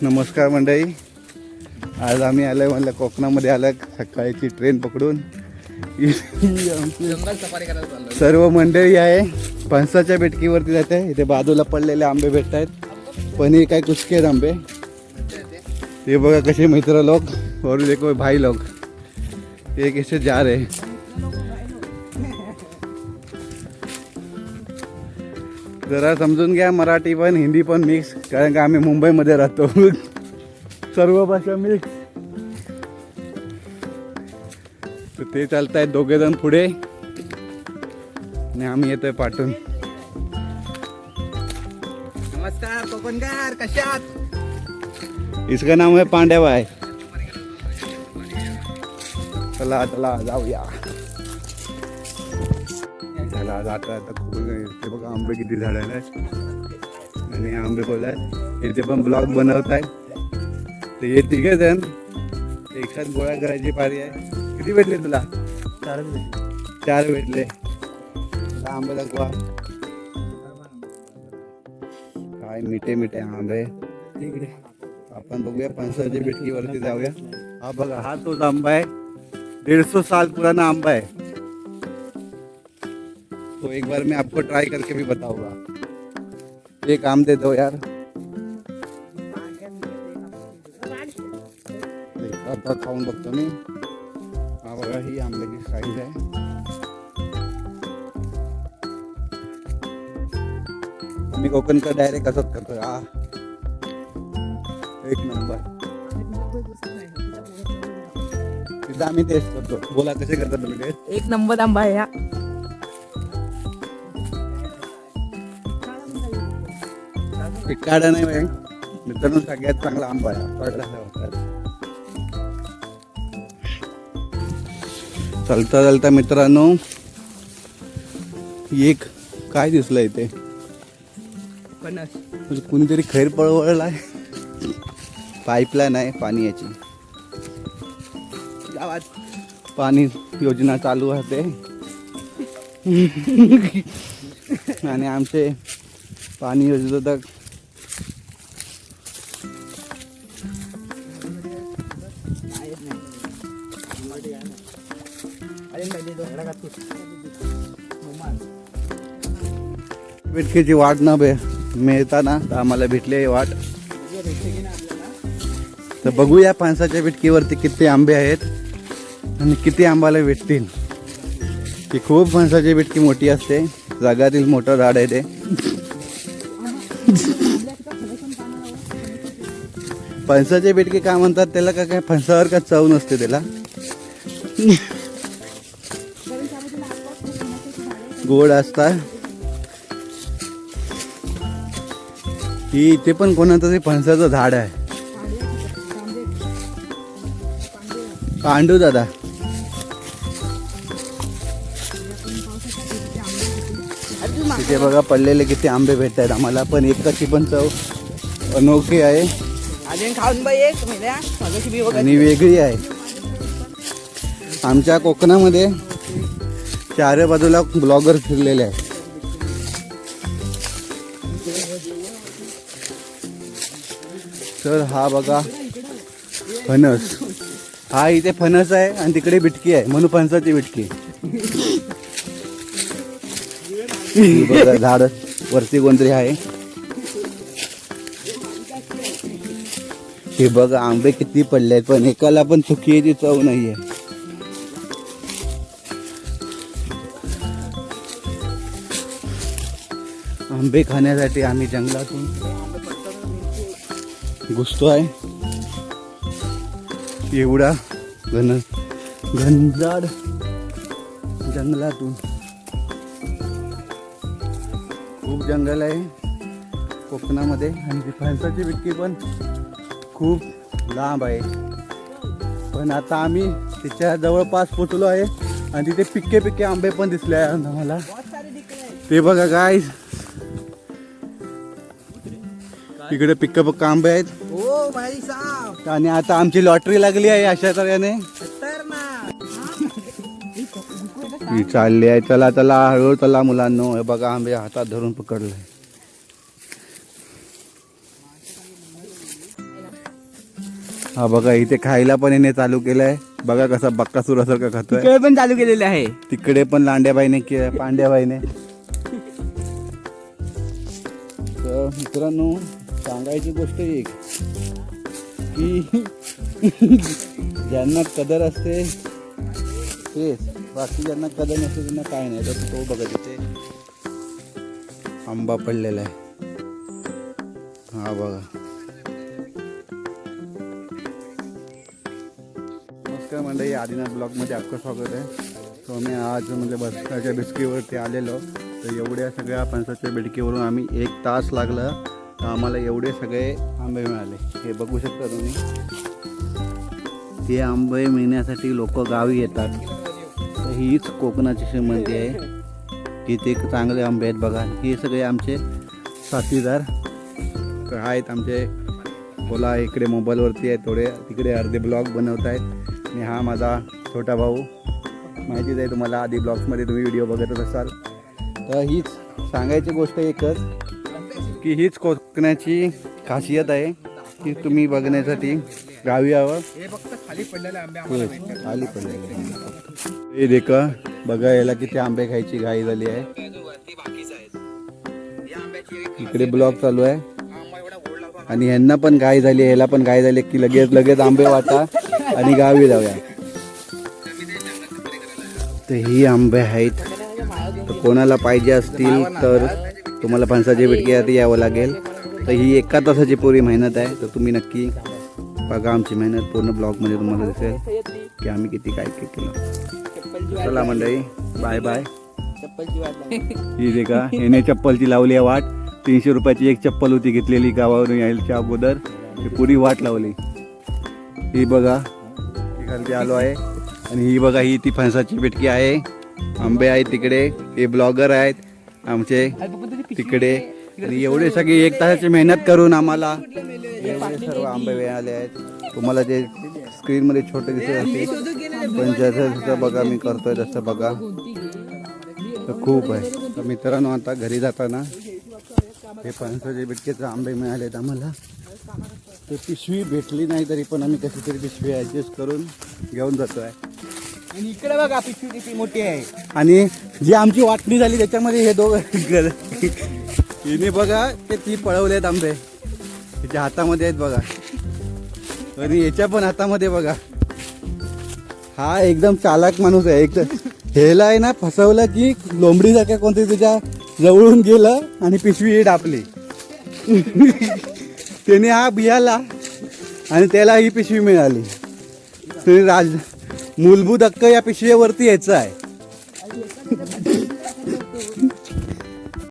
नमस्कार मंडळी, आज आम्ही आलोय म्हणलं कोकणामध्ये आलं सकाळची ट्रेन पकडून. जंगल सफारी करायला चाललो. सर्व मंडळी आहे फणसाच्या बेटकीवरती जाते. इथे बाजूला पडलेले आंबे भेटत आहेत, पण हे काय कुचके आहेत आंबे. ते बघा कसे मित्र लोग और देखो भाई लोग, ये कैसे जा रहे. जरा समजून घ्या, मराठी पण हिंदी पण मिक्स, कारण का आम्ही मुंबईमध्ये राहतो. सर्व भाषा मिक्स. तर ते चालतायत दोघे जण पुढे आणि आम्ही येतोय पाठून. नमस्कार कोकणकार, कशात? इसका नाम है पांड्याबाई. चला चला जाऊया. चला जाता आता खूप ते बघा आंबे किती झाडाला आहेत आणि आंबे बोलाय इथे पण ब्लॉग बनवत आहे. तर हे तिघे जण एकसाथ गोळा करायची पारी आहे. किती भेटले तुला? 4 भेटले. आंबे दाखवा, काय मिठे मिठे आंबे. आपण बघूया फणसाच्या बेटकीवरती जाऊया. हा बघा, हा तोच आंबा आहे, 150 साल पुराना आंबा है. तो एक बार मैं आपको ट्राई करके भी बताऊंगा. एक आम दे दो यार. आता खाऊन बघतो मी. हा बघा, ही आंब्याची साईज आहे. मी कोकणचा डायरेक्ट असंच करतो. हा एक नंबर. तिथं आम्ही टेस्ट करतो. बोला कसे करतात तुम्ही टेस्ट? एक नंबर आंबा आहे हा. काढा नाही बाई मित्रांनो, सगळ्यात चांगला आंबा आहे. चलता चलता मित्रांनो एक काय दिसलं इथे, फणस. म्हणजे कुणीतरी खैर पळवळलाय. पाईपलाईन आहे पाणी याची. गावात पाणी योजना चालू आहे आणि आमचे पाणी योजनात बेटकीची वाट न मिळताना आम्हाला भेटले वाट. तर बघूया फणसाच्या बेटकीवरती किती आंबे आहेत आणि किती आंबाला भेटतील. ती खूप फणसाची बेटकी मोठी असते, जगातील मोठं झाड आहे ते. फणसाचे बेटके काय म्हणतात त्याला, का काय फणसावर का चव नसते त्याला. गोड असतात. ही इथे पण कोणाचं तरी फणसाचं झाड आहे. पांडू दादा. तिथे बघा पडलेले किती आंबे भेटत आहेत आम्हाला, पण एकाची पण चव अनोखी आहे खाऊन बाई एक आणि वेगळी आहे. आमच्या कोकणामध्ये चार बाजूला ब्लॉगर फिरलेले आहेत. तर हा बघा फणस. हा इथे फणस आहे आणि तिकडे बिटकी आहे, म्हणून फणसाची बिटकी. बघा झाड वरती कोणतरी आहे. हे बघा आंबे किती पडले आहेत, पण एकाला पण चुकीची चव नाहीये. आंबे खाण्यासाठी आम्ही जंगलातून घुसतोय. एवढा घनदाट जंगलातून. खूप जंगल आहे कोकणामध्ये आणि फणसाची बिटकी पण खूप लांब आहे. पण आता आम्ही तिच्या जवळपास पोचलो आहे आणि तिथे पिक्के पिक्के आंबे पण दिसले आहे आम्हाला. ते बघा गाईस, तिकडे पिक्का पक्का आंबे आहेत. ओ भाई साहब, आणि आता आमची लॉटरी लागली आहे अशा तऱ्हेने. ही चालली आहे. चला चला हळूहळू चला मुलांनो. हे बघा आंबे हातात धरून पकडले. हा बघा इथे खायला पण याने चालू केलंय. बघा कसा बक्कासुरासारखा खातोय. तिकडे पण चालू केलेले आहे. तिकडे पण लांड्याबाईने केलं, पांड्याबाईने. तर मित्रांनो सांगायची गोष्ट एक की ज्यांना कदर असते तेच, बाकी ज्यांना कदर नसते त्यांना काय नाही. तर तो बघा तिथे आंबा पडलेला आहे. हा बघा. नमस्कार मंडळी, आदिनाथ ब्लॉगमध्ये आपलं स्वागत आहे. तो मी आज म्हणजे बसच्या बिस्कीवरती आलेलो. तर एवढ्या सगळ्या फणसाच्या बेडकीवरून आम्ही 1 तास लागलं तर आम्हाला एवढे सगळे आंबे मिळाले. हे बघू शकता तुम्ही. हे आंबे मिळण्यासाठी लोक गावी येतात. तर हीच कोकणाची श्रीमंती आहे की ते चांगले आंबे आहेत. बघा हे सगळे आमचे साथीदार आहेत. आमचे बोला इकडे मोबाईलवरती आहे थोडे, तिकडे अर्धे ब्लॉग बनवत आहेत. आणि हा माझा छोटा भाऊ, माहितीच आहे तुम्हाला, आधी ब्लॉग्समध्ये तुम्ही व्हिडिओ बघतच असाल. तर हीच सांगायची गोष्ट एकच की हीच कोकणाची खासियत आहे की तुम्ही बघण्यासाठी गावी यावं. खाली पडलेले हे देखा बघा, याला किती आंबे खायची घाई झाली आहे. इकडे ब्लॉग चालू आहे आणि ह्यांना पण घाई झाली, ह्याला पण घाई झाली की लगेच आंबे वाटा आणि गावी जाऊया. तर ही आंबे आहेत. तर कोणाला पाहिजे असतील तर तुम्हाला फणसाची बेडकीवरती यावं लागेल. तर ही 1 तासाची पुरी मेहनत आहे. तर तुम्ही नक्की बघा आमची मेहनत पूर्ण ब्लॉगमध्ये तुम्हाला दिसेल की आम्ही किती काय केलं. चला मंडळी, बाय बाय. ही जे का याने चप्पलची लावली आहे वाट. 300 रुपयाची एक चप्पल होती घेतलेली गावावरून यायच्या अगोदर. ही पुरी वाट लावली. ही बघा खाली आलो आहे आणि ही बघा ही ती फणसाची बेटकी आहे. आंबे आहेत तिकडे, हे ब्लॉगर आहेत आमचे तिकडे. आणि एवढे सगळे 1 तासाची मेहनत करून आम्हाला एवढे सर्व आंबे मिळाले आहेत. तुम्हाला जे स्क्रीनमध्ये छोटे दिसत असते पण जसं बघा मी करतोय तसं बघा. तर खूप आहे. तर मित्रांनो आता घरी जाताना हे फणसाचे बेटकेचे आंबे मिळाले आहेत आम्हाला. तर पिशवी भेटली नाही तरी पण आम्ही कशी तरी पिशवी ॲडजस्ट करून घेऊन जातो आहे. आणि इकडे बघा पिशवी किती मोठी आहे. आणि जी आमची वाटणी झाली त्याच्यामध्ये हे दोघं हिने बघा ते 3 पळवले आहेत आंबे. तिच्या हातामध्ये आहेत बघा आणि याच्या पण हातामध्ये बघा. हा एकदम चालाक माणूस आहे. एकदम ह्याला आहे ना फसवलं की लोंबडीसारख्या कोणतरी त्याच्या जवळून गेलं आणि पिशवी डापली. त्याने हा बियाला आणि त्याला ही पिशवी मिळाली. मूलभूत हक्क या पिशवीवरती यायचा आहे.